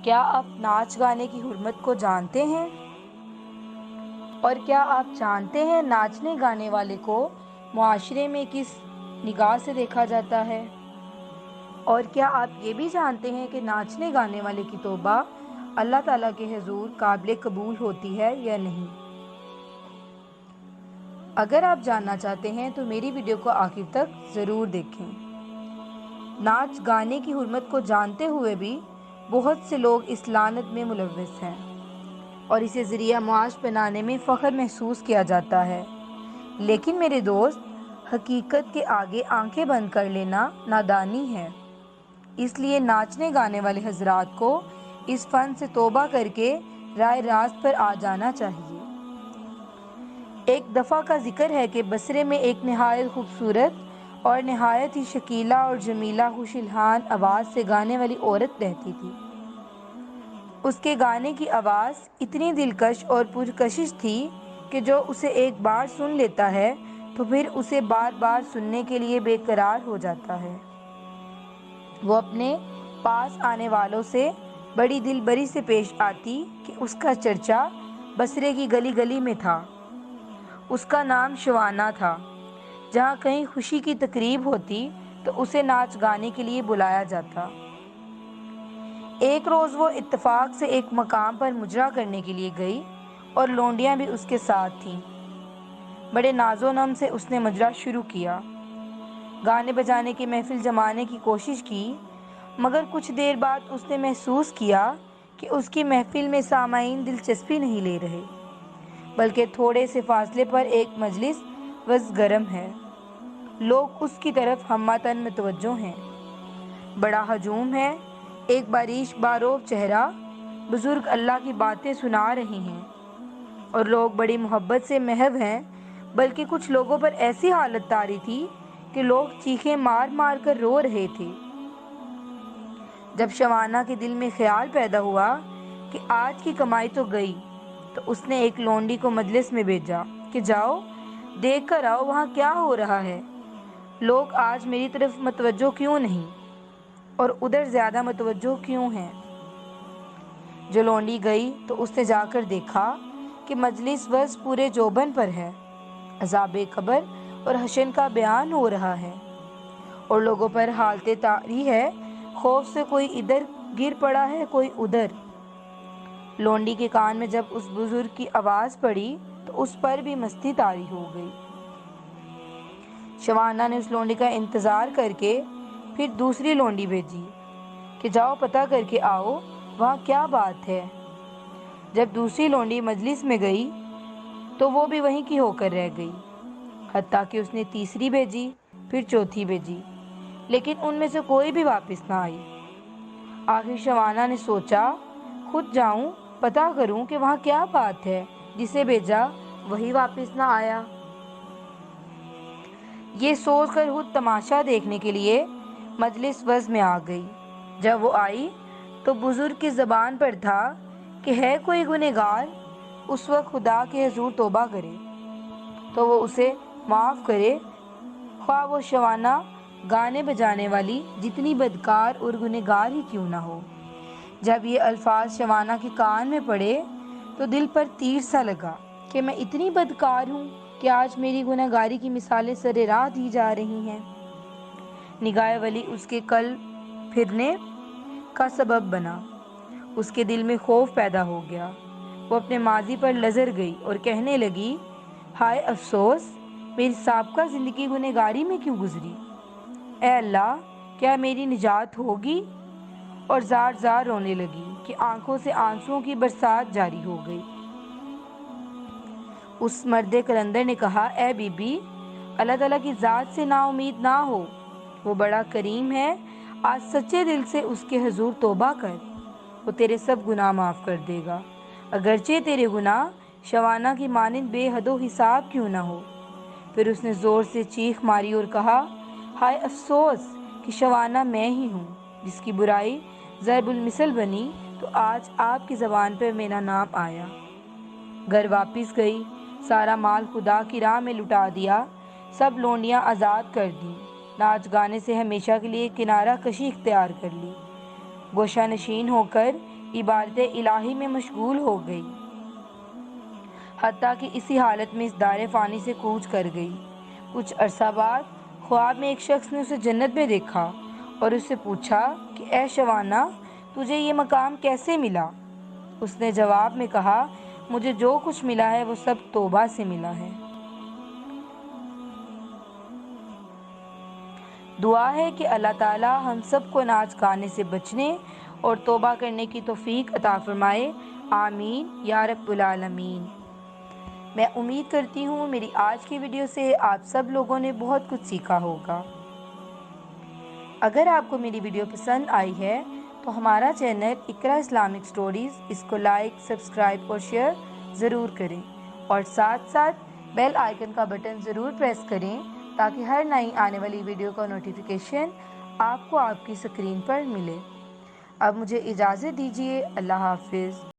کیا آپ ناچ گانے کی حرمت کو جانتے ہیں؟ اور کیا آپ جانتے ہیں ناچنے گانے والے کو معاشرے میں کس نگاہ سے دیکھا جاتا ہے؟ اور کیا آپ یہ بھی جانتے ہیں کہ ناچنے گانے والے کی توبہ اللہ تعالیٰ کے حضور قابل قبول ہوتی ہے یا نہیں؟ اگر آپ جاننا چاہتے ہیں تو میری ویڈیو کو آخر تک ضرور دیکھیں۔ ناچ گانے کی حرمت کو جانتے ہوئے بھی بہت سے لوگ اس لعنت میں ملوث ہیں اور اسے ذریعہ معاش بنانے میں فخر محسوس کیا جاتا ہے، لیکن میرے دوست، حقیقت کے آگے آنکھیں بند کر لینا نادانی ہے۔ اس لیے ناچنے گانے والے حضرات کو اس فن سے توبہ کر کے راہ راست پر آ جانا چاہیے۔ ایک دفعہ کا ذکر ہے کہ بصرے میں ایک نہایت خوبصورت اور نہایت ہی شکیلہ اور جمیلہ خوش الحان آواز سے گانے والی عورت رہتی تھی۔ اس کے گانے کی آواز اتنی دلکش اور پرکشش تھی کہ جو اسے ایک بار سن لیتا ہے تو پھر اسے بار بار سننے کے لیے بے قرار ہو جاتا ہے۔ وہ اپنے پاس آنے والوں سے بڑی دلبری سے پیش آتی کہ اس کا چرچا بصرے کی گلی گلی میں تھا۔ اس کا نام شوانہ تھا۔ جہاں کہیں خوشی کی تقریب ہوتی تو اسے ناچ گانے کے لیے بلایا جاتا۔ ایک روز وہ اتفاق سے ایک مقام پر مجرا کرنے کے لیے گئی اور لونڈیاں بھی اس کے ساتھ تھیں۔ بڑے ناز و نم سے اس نے مجرا شروع کیا، گانے بجانے کی محفل جمانے کی کوشش کی، مگر کچھ دیر بعد اس نے محسوس کیا کہ اس کی محفل میں سامعین دلچسپی نہیں لے رہے، بلکہ تھوڑے سے فاصلے پر ایک مجلس وز گرم ہے۔ لوگ اس کی طرف ہمہ تن متوجہ ہیں۔ بڑا ہجوم ہے۔ ایک باریش باروب چہرہ بزرگ اللہ کی باتیں سنا رہے ہیں اور لوگ بڑی محبت سے محو ہیں، بلکہ کچھ لوگوں پر ایسی حالت طاری تھی کہ لوگ چیخیں مار مار کر رو رہے تھے۔ جب شوانہ کے دل میں خیال پیدا ہوا کہ آج کی کمائی تو گئی، تو اس نے ایک لونڈی کو مجلس میں بھیجا کہ جاؤ دیکھ کر آؤ وہاں کیا ہو رہا ہے، لوگ آج میری طرف متوجہ کیوں نہیں اور ادھر زیادہ متوجہ کیوں ہیں۔ جو لونڈی گئی تو اس نے جا کر دیکھا کہ مجلس وز پورے جوبن پر ہے، عذاب قبر اور حشر کا بیان ہو رہا ہے اور لوگوں پر حالت طاری ہے، خوف سے کوئی ادھر گر پڑا ہے کوئی ادھر۔ لونڈی کے کان میں جب اس بزرگ کی آواز پڑی تو اس پر بھی مستی طاری ہو گئی۔ شوانہ نے اس لونڈی کا انتظار کر کے پھر دوسری لونڈی بھیجی کہ جاؤ پتہ کر کے آؤ وہاں کیا بات ہے۔ جب دوسری لونڈی مجلس میں گئی تو وہ بھی وہیں کی ہو کر رہ گئی، حتیٰ کہ اس نے تیسری بھیجی، پھر چوتھی بھیجی، لیکن ان میں سے کوئی بھی واپس نہ آئی۔ آخر شوانہ نے سوچا خود جاؤں پتہ کروں کہ وہاں کیا بات ہے، جسے بھیجا وہی واپس نہ آیا۔ یہ سوچ کر خود تماشا دیکھنے کے لیے مجلس وز میں آ گئی۔ جب وہ آئی تو بزرگ کی زبان پر تھا کہ ہے کوئی گنہگار اس وقت خدا کے حضور توبہ کرے تو وہ اسے معاف کرے، خواہ وہ شوانہ گانے بجانے والی جتنی بدکار اور گنہگار ہی کیوں نہ ہو۔ جب یہ الفاظ شوانہ کے کان میں پڑے تو دل پر تیر سا لگا کہ میں اتنی بدکار ہوں کہ آج میری گنہگاری کی مثالیں سرِ راہ دی جا رہی ہیں۔ نگاہ ولی اس کے قلب پھرنے کا سبب بنا۔ اس کے دل میں خوف پیدا ہو گیا۔ وہ اپنے ماضی پر لرز گئی اور کہنے لگی، ہائے افسوس، میری سابقہ زندگی گنہگاری میں کیوں گزری؟ اے اللہ، کیا میری نجات ہوگی؟ اور زار زار رونے لگی کہ آنکھوں سے آنسوؤں کی برسات جاری ہو گئی۔ اس مرد کلندر نے کہا، اے بی بی، اللہ تعالیٰ کی ذات سے نا امید نہ ہو، وہ بڑا کریم ہے، آج سچے دل سے اس کے حضور توبہ کر، وہ تیرے سب گناہ معاف کر دے گا، اگرچہ تیرے گناہ شوانہ کی مانند بے حد و حساب کیوں نہ ہو۔ پھر اس نے زور سے چیخ ماری اور کہا، ہائے افسوس کہ شوانہ میں ہی ہوں جس کی برائی ضرب المثل بنی تو آج آپ کی زبان پر میرا نام آیا۔ گھر واپس گئی، سارا مال خدا کی راہ میں لٹا دیا، سب لونڈیاں آزاد کر دیں، ناچ گانے سے ہمیشہ کے لیے کنارہ کشی اختیار کر لی، گوشہ نشین ہو کر عبادت الہی میں مشغول ہو گئی، حتیٰ کہ اسی حالت میں اس دار فانی سے کوچ کر گئی۔ کچھ عرصہ بعد خواب میں ایک شخص نے اسے جنت میں دیکھا اور اس سے پوچھا کہ اے شوانہ، تجھے یہ مقام کیسے ملا؟ اس نے جواب میں کہا، مجھے جو کچھ ملا ہے وہ سب توبہ سے ملا ہے۔ دعا ہے کہ اللہ تعالیٰ ہم سب کو ناچ گانے سے بچنے اور توبہ کرنے کی توفیق عطا فرمائے، آمین یا رب العالمین۔ میں امید کرتی ہوں میری آج کی ویڈیو سے آپ سب لوگوں نے بہت کچھ سیکھا ہوگا۔ اگر آپ کو میری ویڈیو پسند آئی ہے تو ہمارا چینل اقرا اسلامک سٹوریز، اس کو لائک، سبسکرائب اور شیئر ضرور کریں، اور ساتھ ساتھ بیل آئیکن کا بٹن ضرور پریس کریں تاکہ ہر نئی آنے والی ویڈیو کا نوٹیفیکیشن آپ کو آپ کی اسکرین پر ملے۔ اب مجھے اجازت دیجیے، اللہ حافظ۔